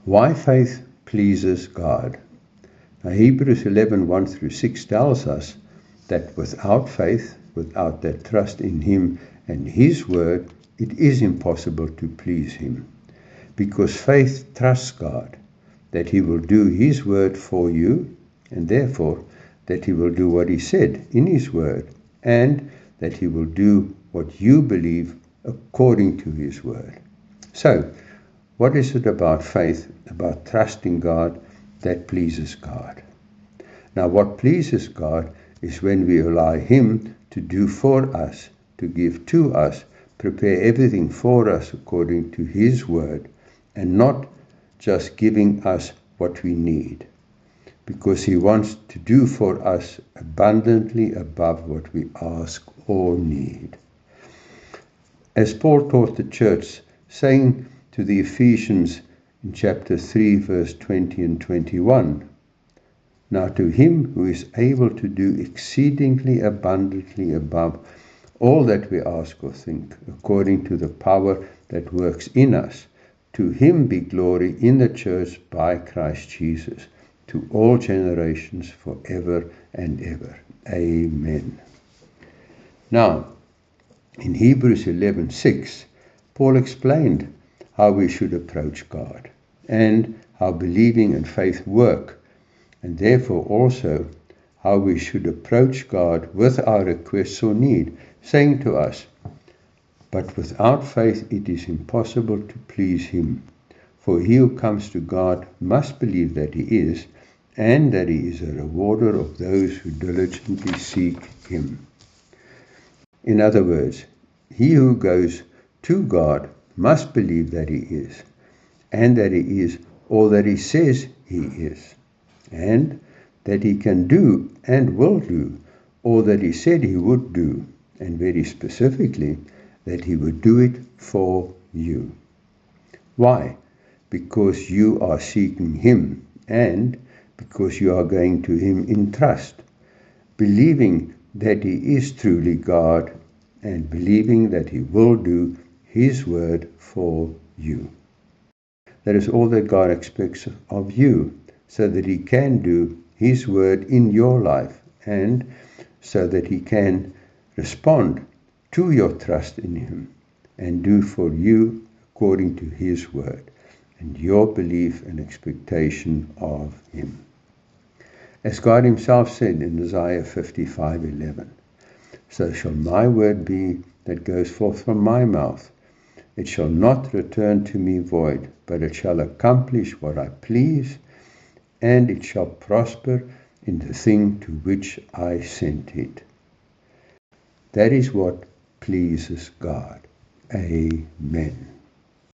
Why faith pleases God. Now, Hebrews 11:1 through 6 tells us that without faith, without that trust in Him and His word, it is impossible to please Him. Because faith trusts God, that He will do His word for you, and therefore that He will do what He said in His word, and that He will do what you believe according to His word. So, what is it about faith, about trusting God, that pleases God? Now, what pleases God is when we allow Him to do for us, to give to us, prepare everything for us according to His word, and not just giving us what we need, because He wants to do for us abundantly above what we ask or need. As Paul taught the church, saying to the Ephesians in chapter 3, verse 20 and 21, now to Him who is able to do exceedingly abundantly above all that we ask or think, according to the power that works in us, to Him be glory in the church by Christ Jesus, to all generations forever and ever. Amen. Now, in Hebrews 11:6, Paul explained how we should approach God and how believing and faith work, and therefore also how we should approach God with our requests or need, saying to us, but without faith it is impossible to please Him. For he who comes to God must believe that He is, and that He is a rewarder of those who diligently seek Him. In other words, he who goes to God must believe that He is, and that He is all that He says He is, and that He can do and will do all that He said He would do, and very specifically, that He would do it for you. Why? Because you are seeking Him, and because you are going to Him in trust, believing that He is truly God, and believing that He will do His word for you. That is all that God expects of you, so that He can do His word in your life, and so that He can respond to your trust in Him and do for you according to His word and your belief and expectation of Him. As God Himself said in Isaiah 55:11, so shall my word be that goes forth from my mouth. It shall not return to me void, but it shall accomplish what I please, and it shall prosper in the thing to which I sent it. That is what pleases God. Amen.